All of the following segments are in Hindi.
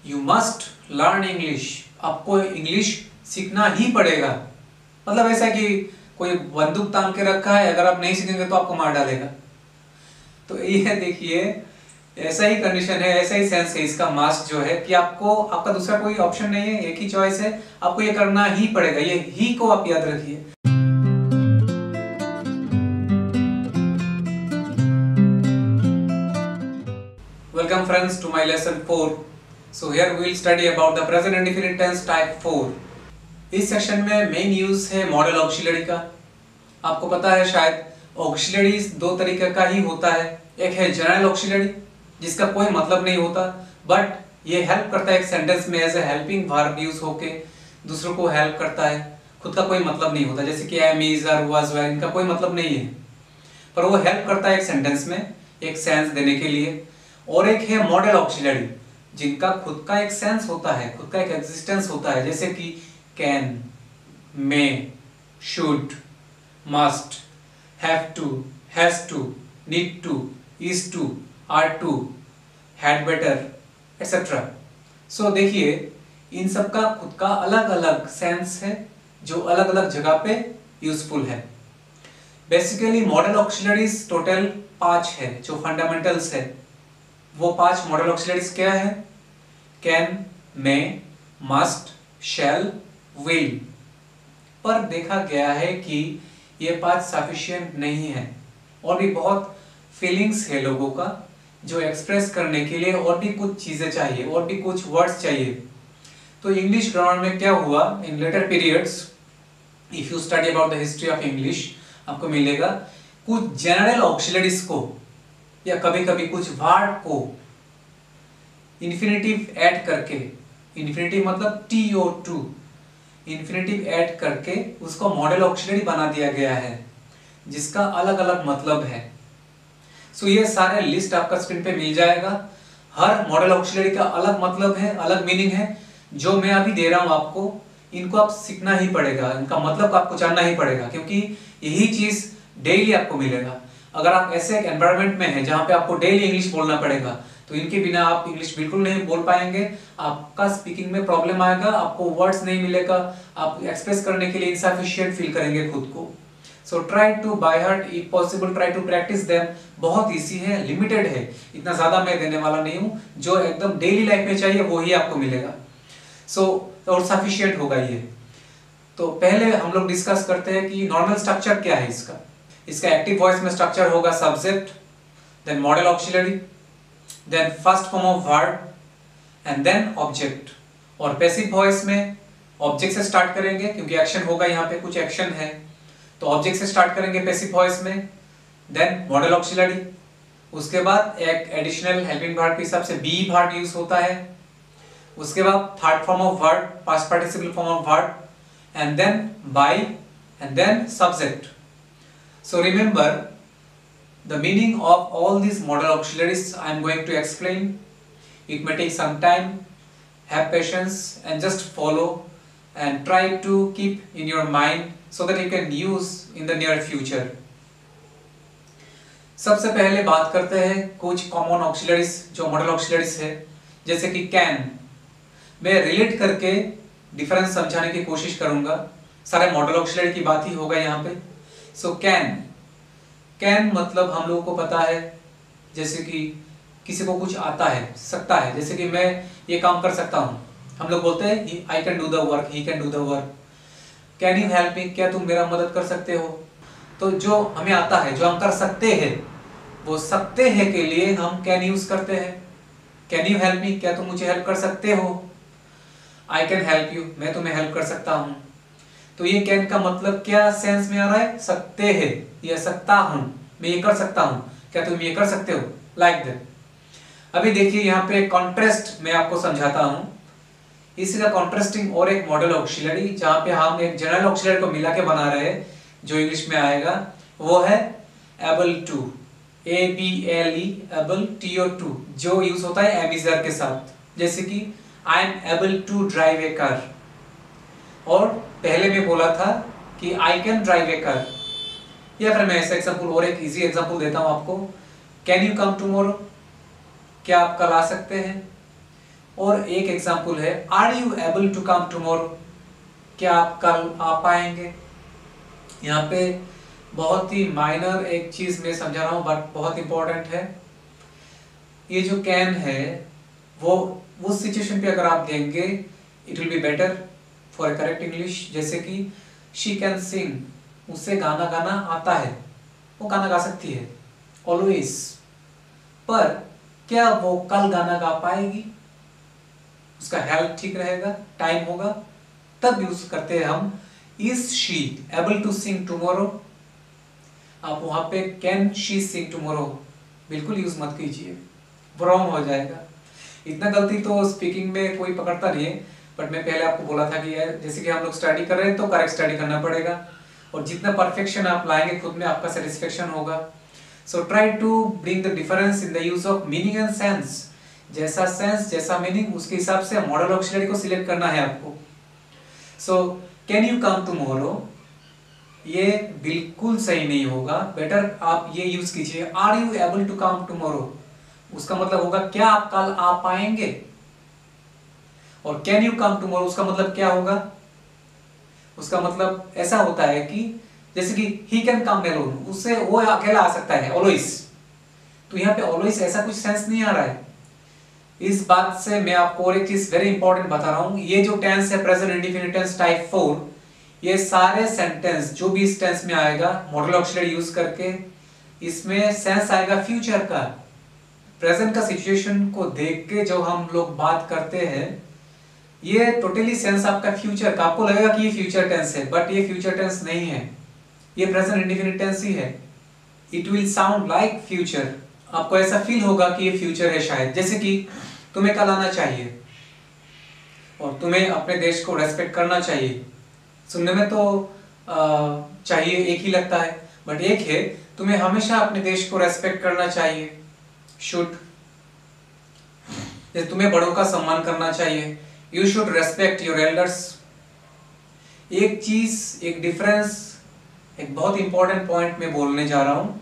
यू मस्ट लर्न इंग्लिश, आपको इंग्लिश सीखना ही पड़ेगा। मतलब ऐसा कि कोई बंदूक तान के रखा है, अगर आप नहीं सीखेंगे तो आपको मार डालेगा। तो ये देखिए ऐसा ही कंडीशन है, ऐसा ही सेंस है इसका मस्ट जो है कि आपको, आपका दूसरा कोई ऑप्शन नहीं है, एक ही चॉइस है, आपको ये करना ही पड़ेगा। ये ही को आप याद रखिए। Welcome friends to my lesson 4. So here we will study about the present indefinite tense type 4. इस सेक्शन में मेन यूज है मॉडल ऑक्सिलरी का। आपको पता है शायद ऑक्सिलरी दो तरीके का ही होता है। एक है जनरल ऑक्सिलरी जिसका कोई मतलब नहीं होता, बट ये हेल्प करता है एक सेंटेंस में as a helping verb use होके दूसरों को हेल्प करता है। खुद का कोई मतलब नहीं होता, जैसे कि एम, इज, आर, वाज, वर, इनका कोई मतलब नहीं है, पर वो हेल्प करता है एक सेंटेंस में एक सेंस देने के लिए। और एक है मॉडल ऑक्सिलरी जिनका खुद का एक सेंस होता है, खुद का एक एग्जिस्टेंस होता है, जैसे कि can, may, should, must, have to, has to, need to, is to, are to, had better, etcetera. So देखिए इन सब का खुद का अलग अलग सेंस है जो अलग अलग जगह पे यूजफुल है। बेसिकली मॉडल ऑक्सिलरीज टोटल 5 है जो फंडामेंटल्स है। वो 5 मॉडल ऑक्सिलरीज क्या है? Can, may, must, shall, will. पर देखा गया है कि ये 5 सफिशिएंट नहीं है, और भी बहुत फीलिंग्स है लोगों का जो एक्सप्रेस करने के लिए और भी कुछ चीजें चाहिए, और भी कुछ वर्ड्स चाहिए। तो इंग्लिश ग्रामर में क्या हुआ in later periods, if you study about the history of English, आपको मिलेगा कुछ जनरल ऑक्सिलरीज को या कभी कभी कुछ वर्ड को इन्फिनेटिव ऐड करके, इन्फिनेटिव मतलब TO2, इन्फिनेटिव ऐड करके उसको मॉडल ऑक्सिलरी बना दिया गया है जिसका अलग अलग मतलब है। सो ये सारे लिस्ट आपका स्क्रीन पे मिल जाएगा। हर मॉडल ऑक्सिलरी का अलग मतलब है, अलग मीनिंग है। जो मैं अभी दे रहा हूं आपको, इनको आप सीखना ही पड़ेगा, इनका मतलब आपको जानना ही पड़ेगा, क्योंकि यही चीज डेली आपको मिलेगा। अगर आप ऐसे एक एनवायरनमेंट में हैं जहां पे आपको डेली इंग्लिश बोलना पड़ेगा, तो इनके बिना आप इंग्लिश बिल्कुल नहीं बोल पाएंगे। आपका स्पीकिंग में प्रॉब्लम आएगा, आपको वर्ड्स नहीं मिलेगा, आप एक्सप्रेस करने के लिए इनसफिशिएंट फील करेंगे खुद को। So try to by heart, if possible try to practise them. बहुत इजी है, लिमिटेड है, इतना ज्यादा मैं देने वाला नहीं हूं। जो एकदम डेली लाइफ में चाहिए वो ही आपको मिलेगा। सो और सफिशिएंट होगा ये। तो पहले हम लोग डिस्कस करते हैं कि नॉर्मल स्ट्रक्चर क्या है इसका। इसका एक्टिव वॉइस में स्ट्रक्चर होगा subject, then modal auxiliary, then first form of verb and then object. और पैसिव वॉइस में ऑब्जेक्ट से स्टार्ट करेंगे क्योंकि एक्शन होगा, यहाँ पे कुछ एक्शन है, तो ऑब्जेक्ट से स्टार्ट करेंगे पैसिव वॉइस में, देन मॉडल ऑक्सिलरी। उसके बाद एक एडिशनल हेल्पिंग वर्ब के हिसाब से बी वर्ब यूज होता है। उसके बाद third form of verb, past participle form of verb, and then by, and then subject. So remember the meaning of all these model auxiliaries I am going to explain. It may take some time. Have patience and just follow and try to keep in your mind so that you can use in the near future. सबसे पहले बात करते हैं कुछ कॉमन ऑक्सिलरीज जो मॉडल ऑक्सिलरीज है, जैसे कि कैन। मैं रिलेट करके डिफरेंस समझाने की कोशिश करूंगा, सारे मॉडल ऑक्सिलरी की बात ही होगा यहाँ पे। सो कैन मतलब हम लोगों को पता है, जैसे कि किसी को कुछ आता है, सकता है, जैसे कि मैं ये काम कर सकता हूँ, हम लोग बोलते हैं I can do the work, he can do the work. Can you help me, क्या तुम मेरा मदद कर सकते हो। तो जो हमें आता है, जो हम कर सकते हैं, वो सकते हैं के लिए हम कैन यूज करते हैं। कैन यू हेल्प मी, क्या तुम मुझे हेल्प कर सकते हो। आई कैन हेल्प यू, मैं तुम्हें हेल्प कर सकता हूँ। तो ये कैन का मतलब क्या सेंस में आ रहा है, सकते हैं, ये सकता हूं, मैं ये कर सकता हूं, क्या तुम ये कर सकते हो, लाइक दैट। अभी देखिए यहाँ पे कॉन्ट्रास्ट मैं आपको समझाता हूं। इसी का कॉन्ट्रास्टिंग और एक मॉडल ऑक्सिलरी जहां पे हम एक जनरल ऑक्सिलरी को मिला के बना रहे हैं, जो इंग्लिश में आएगा वो है able to, ABLE, able, TO2, जो यूज होता है एम, इज, आर के साथ। जैसे कि I am able to drive a car, और पहले मैं बोला था कि I can drive a car. या फिर मैं ऐसा एग्जांपल और एक इजी एग्जांपल देता हूं आपको, कैन यू कम टुमारो, क्या आप कल आ सकते हैं। और एक एग्जाम्पल है are you able to come tomorrow, क्या आप कल आ पाएंगे। यहाँ पे बहुत ही माइनर एक चीज मैं समझा रहा हूँ बट बहुत इंपॉर्टेंट है। ये जो कैन है वो उस सिचुएशन पे अगर आप देंगे it will be better for correct English. जैसे कि शी कैन सिंग, उससे गाना गाना आता है, वो गाना गा सकती है ऑलवेज, पर क्या वो कल गाना गा पाएगी, उसका हेल्थ ठीक रहेगा, टाइम होगा, तब यूज करते हैं हम is she able to sing tomorrow. आप वहां पे कैन शी सिंग टुमारो बिल्कुल यूज मत कीजिए, रॉन्ग हो जाएगा। इतना गलती तो स्पीकिंग में कोई पकड़ता नहीं है, बट मैं पहले आपको बोला था कि जैसे कि हम लोग स्टडी कर रहे हैं तो करेक्ट स्टडी करना पड़ेगा, और जितना परफेक्शन आप लाएंगे खुद में आपका सेटिस्फेक्शन होगा। So try to bring the difference in the use of meaning and sense. जैसा सेंस जैसा मीनिंग उसके हिसाब से मॉडल ऑक्सिलरी को सिलेक्ट करना है आपको। So can you come tomorrow, ये बिल्कुल सही नहीं होगा, बेटर आप ये यूज कीजिए are you able to come tomorrow. उसका मतलब होगा क्या आप कल आ पाएंगे, और कैन यू कम टुमारो उसका मतलब क्या होगा, उसका मतलब ऐसा होता है कि जैसे कि ही कैन कम अलोन, उससे वो अकेला आ सकता है ऑलवेज। तो यहाँ पे ऑलवेज ऐसा कुछ सेंस नहीं आ रहा है। इस बात से मैं आपको और एक चीज वेरी इंपॉर्टेंट बता रहा हूं, ये जो टेंस है प्रेजेंट इंडेफिनिट टेंस टाइप 4, ये सारे सेंटेंस जो भी इस टेंस में आएगा मॉडल ऑक्सिलरी यूज करके, इसमें सेंस आएगा फ्यूचर का। प्रेजेंट का सिचुएशन को देख के जो हम लोग बात करते हैं, ये टोटली सेंस आपका फ्यूचर का। आपको लगेगा कि ये फ्यूचर टेंस है, बट ये फ्यूचर टेंस नहीं है, ये प्रेजेंट इंडेफिनिट टेंस ही है। It will sound like future, आपको ऐसा फील होगा कि ये फ्यूचर है शायद। जैसे कि तुम्हें कल आना चाहिए और तुम्हें अपने देश को रेस्पेक्ट करना चाहिए। सुनने में तो चाहिए एक ही लगता है, बट एक है तुम्हें हमेशा अपने देश को रेस्पेक्ट करना चाहिए, शुड। तुम्हें बड़ों का सम्मान करना चाहिए, you should respect your elders. एक चीज, एक डिफरेंस, एक बहुत इंपॉर्टेंट पॉइंट में बोलने जा रहा हूं,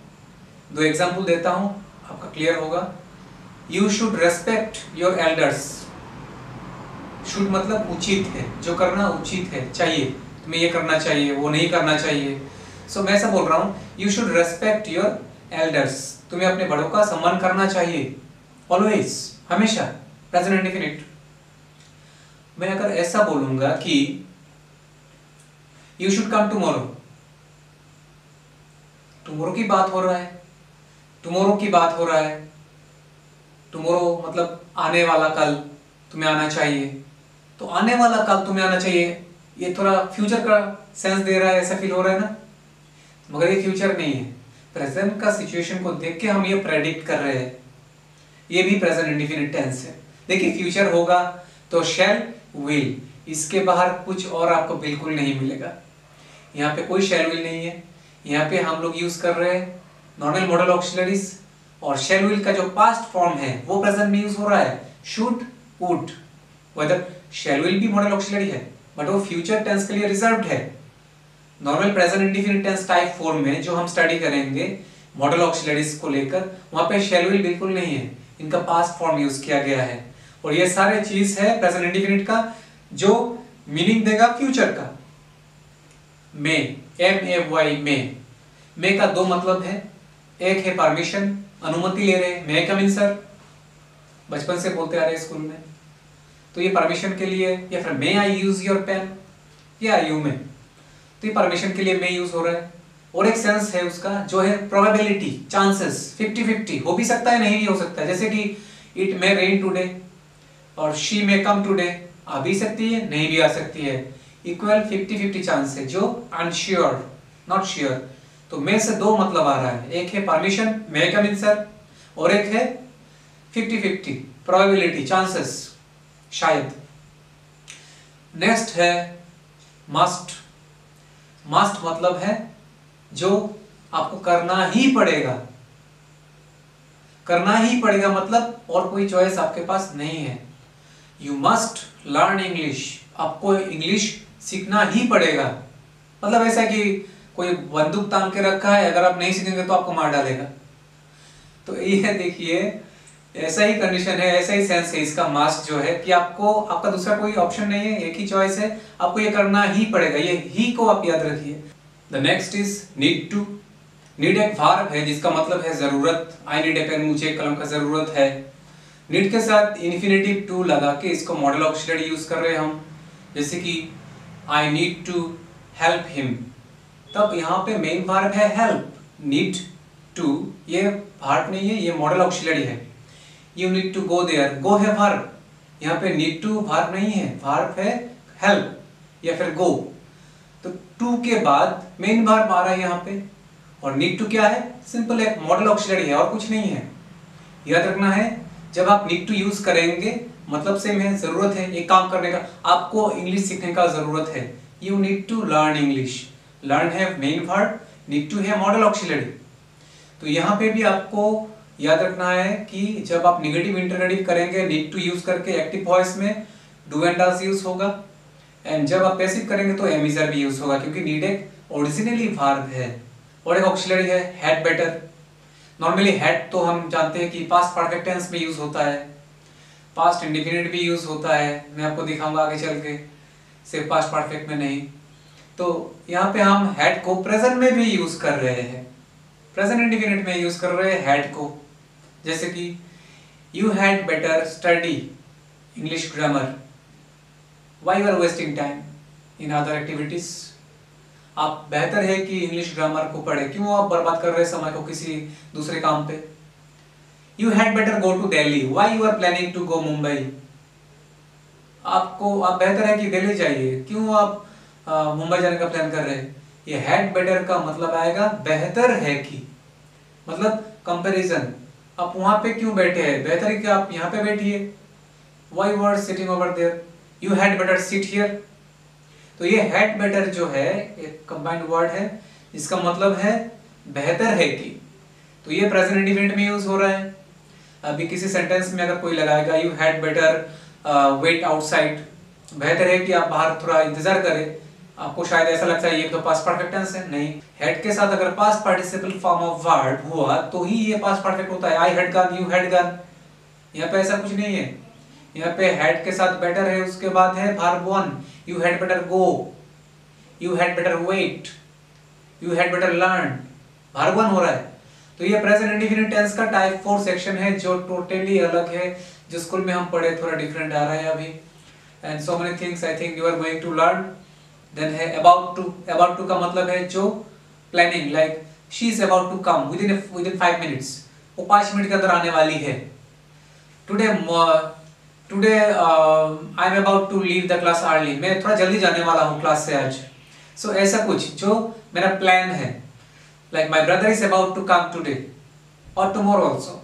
दो एग्जांपल देता हूं, आपका क्लियर होगा। You should respect your elders, should मतलब उचित है, जो करना उचित है, चाहिए, तुम्हें ये करना चाहिए, वो नहीं करना चाहिए। सो मैं ऐसा बोल रहा हूं, you should respect your elders, तुम्हें अपने बड़ों का सम्मान करना चाहिए ऑलवेज, हमेशा, प्रेजेंट इंडेफिनिट। मैं अगर ऐसा बोलूंगा कि you should come tomorrow, tomorrow की बात हो रहा है, टुमारो की बात हो रहा है, टुमारो मतलब आने वाला कल, तुम्हें आना चाहिए। तो आने वाला कल तुम्हें आना चाहिए, ये थोड़ा फ्यूचर का सेंस दे रहा है, ऐसा फील हो रहा है ना, मगर ये फ्यूचर नहीं है। प्रेजेंट का सिचुएशन को देख के हम ये प्रेडिक्ट कर रहे हैं, ये भी प्रेजेंट इंडेफिनिट टेंस है। देखिए फ्यूचर होगा तो शैल, विल, इसके बाहर कुछ और आपको बिल्कुल नहीं मिलेगा। यहाँ पे कोई शैल विल नहीं है, यहाँ पे हम लोग यूज कर रहे हैं नॉर्मल मॉडल ऑक्सिलरीज, और शैल विल का जो पास्ट फॉर्म है वो प्रेजेंट में यूज हो रहा है, should, would. Whether shall will भी मॉडल ऑक्सिलरी है, बट वो फ्यूचर टेंस के लिए रिजर्व्ड है। Normal present indefinite tense type 4 में जो हम स्टडी करेंगे मॉडल ऑक्सिलरीज को लेकर, वहां पे शैल विल बिल्कुल नहीं है, इनका पास्ट फॉर्म यूज किया गया है। और ये सारे चीज है प्रेजेंट इंडेफिनिट का जो मीनिंग देगा फ्यूचर का। मे, MAY, मे का दो मतलब है, एक है परमिशन, अनुमति ले रहे, मे कम इन सर, बचपन से बोलते आ रहे स्कूल में, तो ये परमिशन के लिए, या फिर मे आई यूज योर पेन, या यू में, तो ये परमिशन के लिए मे यूज हो रहा है। और एक सेंस है उसका जो है प्रोबेबिलिटी, चांसेस, 50-50, हो भी सकता है नहीं भी हो सकता है। जैसे कि इट मे रेन टुडे और शी मे कम टुडे, आ भी सकती है नहीं भी आ सकती है, इक्वल 50-50 चांस है, जो अनश्योर, नॉट श्योर। तो मे से दो मतलब आ रहा है, एक है परमिशन, मे कम इन सर, और एक है 50-50, प्रोबेबिलिटी, चांसेस, शायद। नेक्स्ट है मस्ट। मस्ट मतलब है जो आपको करना ही पड़ेगा, करना ही पड़ेगा मतलब और कोई चॉइस आपके पास नहीं है। यू मस्ट लर्न इंग्लिश, आपको इंग्लिश सीखना ही पड़ेगा। मतलब ऐसा कि कोई बंदूक तान के रखा है, अगर आप नहीं सीखेंगे तो आपको मार डालेगा। तो ये देखिए ऐसा ही कंडीशन है, ऐसा ही सेंस है इसका मास्ट जो है कि आपको आपका दूसरा कोई ऑप्शन नहीं है, एक ही चॉइस है, आपको ये करना ही पड़ेगा। ये ही को आप याद रखिए। The next is need to. Need एक वर्ब है जिसका मतलब है जरूरत। आई नीड ए पेन, मुझे एक कलम का जरूरत है। नीड के साथ इन्फिनेटिव टू लगा के इसको मॉडल ऑक्सिलरी यूज कर रहे हैं हम, जैसे कि I need to help him. तब यहाँ पे मेन वर्ब है हेल्प। नीड टू ये वर्ब नहीं है, ये मॉडल ऑक्सिलरी है। You need to go there, go है वर्ब, यहाँ पे नीड टू वर्ब नहीं है, वर्ब है हेल्प या फिर गो। तो टू के बाद मेन वर्ब आ रहा है यहाँ पे, और नीड टू क्या है, सिंपल एक मॉडल ऑक्सिलरी है और कुछ नहीं है। याद रखना है जब आप नीड टू यूज करेंगे मतलब सेम है, जरूरत है एक काम करने का, आपको इंग्लिश सीखने का जरूरत है। You need to learn English. Learn है मेन वर्ब, नीड टू है मॉडल ऑक्सिलरी। तो यहाँ पे भी आपको याद रखना है कि जब आप निगेटिव इंटरगेटिव करेंगे नीड टू यूज करके एक्टिव वॉइस में डू एंड डज यूज होगा, एंड जब आप पैसिव करेंगे तो एम इज आर भी यूज होगा, क्योंकि नीड एक ओरिजिनली वर्ब है और एक ऑक्सिलरी है हैड बेटर। नॉर्मली हैड तो हम जानते हैं कि पास्ट परफेक्ट टेंस में यूज होता है, पास्ट इंडेफिनिट भी यूज होता है, मैं आपको दिखाऊंगा आगे चल के, सिर्फ पास्ट परफेक्ट में नहीं। तो यहाँ पे हम हैड को प्रेजेंट में भी यूज कर रहे हैं, प्रेजेंट इंडेफिनिट में यूज कर रहे हैं हैड को, जैसे कि you had better study English grammar, why you are wasting time in other activities. आप बेहतर है कि इंग्लिश ग्रामर को पढ़े, क्यों आप बर्बाद कर रहे हैं समय को किसी दूसरे काम पे। You had better go to Delhi, why you are planning to go Mumbai. आप बेहतर है कि दिल्ली जाइए, क्यों आप मुंबई जाने का प्लान कर रहे हैं। ये हैड बेटर का मतलब आएगा बेहतर है कि, मतलब कंपैरिजन। आप वहां पे क्यों बैठे हैं, बेहतर है कि आप यहाँ पे बैठिए। Why you are sitting over there, you had better sit here. तो ये हैड बेटर जो है एक कंबाइंड वर्ड है, इसका मतलब है बेहतर है कि। तो ये प्रेजेंट इंडेफिनिट में यूज हो रहा है। अभी किसी सेंटेंस में अगर कोई लगाएगा you had better wait outside, बेहतर है कि आप बाहर थोड़ा इंतजार करें, आपको शायद ऐसा लगता है ये तो पास्ट परफेक्ट टेंस है। नहीं, हैड के साथ अगर past participle form of verb हुआ तो ही ये पास्ट परफेक्ट होता है। I had gun, you had gun, यहाँ पे ऐसा कुछ नहीं है। यहाँ पे हैड के साथ बेटर है, उसके बाद है verb one, you had better go, you had better wait, you had better learn, verb one हो रहा है। तो ये प्रेजेंट इंडेफिनिट टेंस का टाइप 4 सेक्शन है जो टोटली अलग है, जो स्कूल में हम पढ़े थोड़ा डिफरेंट आ रहा है अभी। And so many things I think you are going to learn. Then है अबाउट टू। अबाउट टू का मतलब है जो planning, like she is about to come within 5 minutes, वो 5 मिनट के अंदर आने वाली है। Today I am about to leave the class early, मैं थोड़ा जल्दी जाने वाला हूँ क्लास से आज। सो ऐसा कुछ जो मेरा प्लान है, like my brother is about to come today और टुमारो ऑल्सो।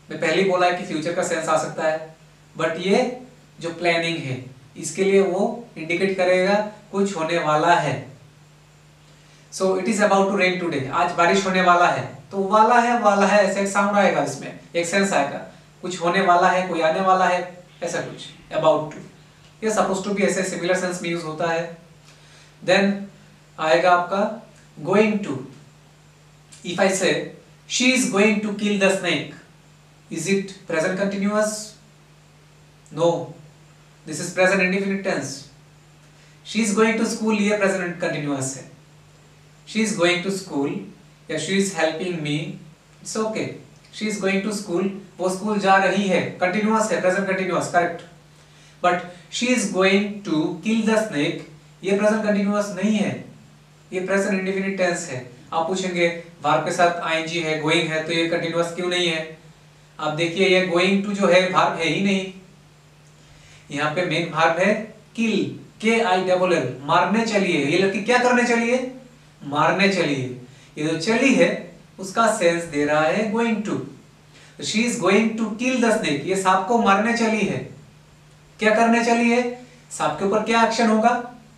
मैं पहले ही बोला है कि फ्यूचर का सेंस आ सकता है, बट ये जो प्लानिंग है इसके लिए वो इंडिकेट करेगा कुछ होने वाला है। So it is about to rain today, आज बारिश होने वाला है। तो वाला है ऐसे एक साउंड आएगा, इसमें एक सेंस आएगा, कुछ होने वाला है, कोई आने वाला है, ऐसा कुछ अबाउट टू। ये सपोज टू भी ऐसे सिमिलर सेंस में यूज होता है। देन आएगा आपका going to. If I say she is going to kill the snake, is it present continuous? No, this is present indefinite tense. She is going to school, ये प्रेजेंट कंटिन्यूअस है। She is going to school या she is helping me, it's okay. She is going to school, वो स्कूल जा रही है, कंटिन्यूअस है, present continuous, correct. But she is going to kill the snake, ये प्रेजेंट कंटिन्यूअस नहीं है, ये प्रेजेंट इंडेफिनिट टेंस है। आप पूछेंगे वर्ब के साथ आईएनजी है, गोइंग है, तो ये कंटिन्यूअस क्यों नहीं है? आप देखिए ये गोइंग टू जो है वर्ब है ही नहीं, यहाँ पे मेन वर्ब है किल, KILL, मारने चलिए। ये लड़की क्या करने चलिए? मारने चलिए। ये जो चली है उसका सेंस दे रहा है going to. She is going to kill the snake, ये सांप को मारने चली है। क्या करने चली है? सांप के ऊपर क्या एक्शन होगा?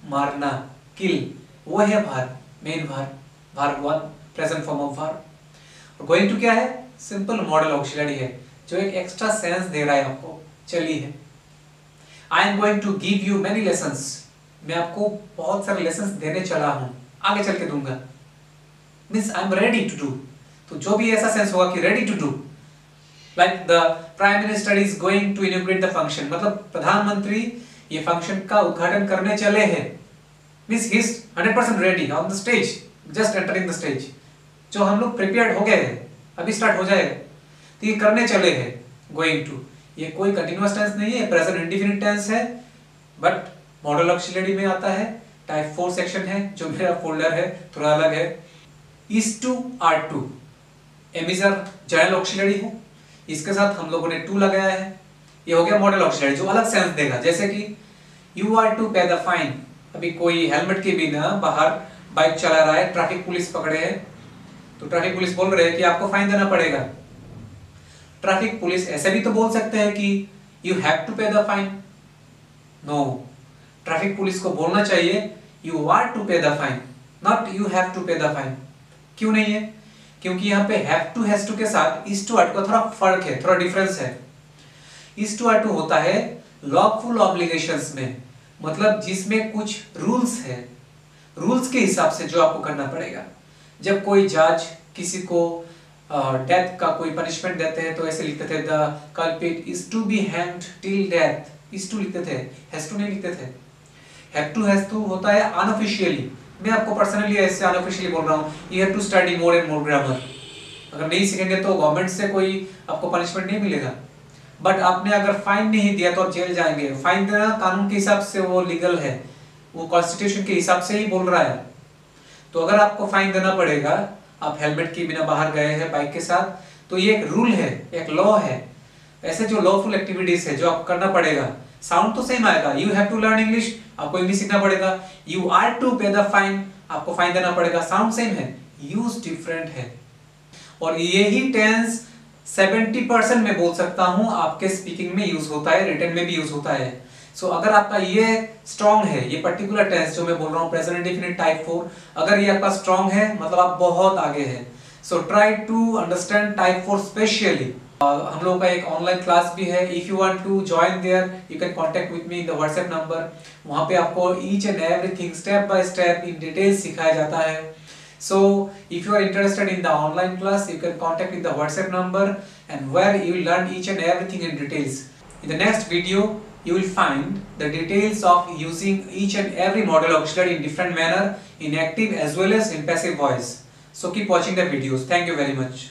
मारना, किल, वो है verb, main verb, verb one, present form of verb. Going to क्या है? सिंपल मॉडल ऑक्सिलरी है जो एक एक्स्ट्रा सेंस दे रहा है आपको, चली है। I am going to give you many lessons, मैं आपको बहुत सारे लेसन्स देने चला हूं, आगे चल के दूंगा। Means I am ready to do, तो जो भी ऐसा सेंस होगा कि ready to do, Like the Prime Minister is going to inaugurate the function, मतलब प्रधानमंत्री ये फंक्शन का उद्घाटन करने चले हैं, means he is 100% ready on the stage, just entering the stage. जो हम लोग प्रिपेयर्ड हो गए हैं, अभी स्टार्ट हो जाएगा, तो ये करने चले हैं, गोइंग टू। ये कोई कंटिन्यूअस टेंस नहीं है, प्रेजेंट इंडेफिनिट टेंस है, बट मॉडल ऑक्सिलरी में आता है। टाइप 4 सेक्शन है, जो मेरा फोल्डर है थोड़ा अलग है। Is to are to, am is are general auxiliary है, इसके साथ हम लोगों ने टू लगाया है, ये हो गया मॉडल ऑक्सिलरी जो अलग सेंस देगा। जैसे कि you are to pay the fine, अभी कोई हेलमेट के बिना बाहर बाइक चला रहा है, ट्रैफिक पुलिस पकड़े है, तो ट्रैफिक पुलिस बोल रहे हैं कि आपको फाइन देना पड़ेगा। ट्रैफिक पुलिस ऐसे भी तो बोल सकते हैं कि you have to pay the fine. No, traffic police को बोलना चाहिए you are to pay the fine, not you have to pay the fine. क्यों नहीं है? क्योंकि यहाँ पे हैव टू हैज टू के साथ इज टू आर टू का थोड़ा फर्क है, थोड़ा डिफरेंस है। इज टू आर टू होता है लॉफुल ऑब्लिगेशंस में, मतलब जिसमें कुछ रूल्स है, रूल्स के हिसाब से जो आपको करना पड़ेगा। जब कोई जज किसी को डेथ का कोई पनिशमेंट देते हैं तो ऐसे लिखते थे the culprit is to be hanged till death, is to लिखते थे, हैज टू नहीं लिखते थे। हैव टू होता है अनऑफिशियली, मैं आपको पर्सनली ऐसे अनऑफिशियली बोल रहा हूँ, you have to study more and more grammar. अगर नहीं सीखेंगे तो गवर्नमेंट से कोई आपको पनिशमेंट नहीं मिलेगा। बट आपने अगर फाइन नहीं दिया तो आप जेल जाएंगे। फाइन देना कानून के हिसाब से वो लीगल है, वो कॉन्स्टिट्यूशन के हिसाब से ही बोल रहा है। तो अगर आपको फाइन देना पड़ेगा, आप हेलमेट के बिना बाहर गए हैं बाइक के साथ, तो ये एक रूल है, एक लॉ है। ऐसे जो लॉफुल एक्टिविटीज है जो आपको करना पड़ेगा, साउंड तो सेम आएगा। You have to learn English, आपको इंग्लिश सीखना पड़ेगा। You are to pay the fine, आपको फाइन देना पड़ेगा। साउंड सेम है, यूज डिफरेंट है। और यही टेंस 70% में बोल सकता हूं आपके स्पीकिंग में यूज होता है, रिटन में भी यूज होता है। सो अगर आपका ये स्ट्रॉन्ग है, ये पर्टिकुलर टेंस जो मैं बोल रहा हूँ प्रेजेंट इंडेफिनिट टाइप 4, अगर ये आपका स्ट्रॉन्ग है मतलब आप बहुत आगे हैं। So try to understand type 4 specially. हम लोगों का एक ऑनलाइन क्लास भी है, if you want to join there you can contact with me in the WhatsApp number. वहां पे आपको each and everything step by step in detail सिखाया जाता है। So if you are interested in the online class, you can contact with the WhatsApp number, and where you will learn each and everything in details. In the next video, you will find the details of using each and every modal auxiliary in different manner in active as well as in passive voice. So keep watching the videos. Thank you very much.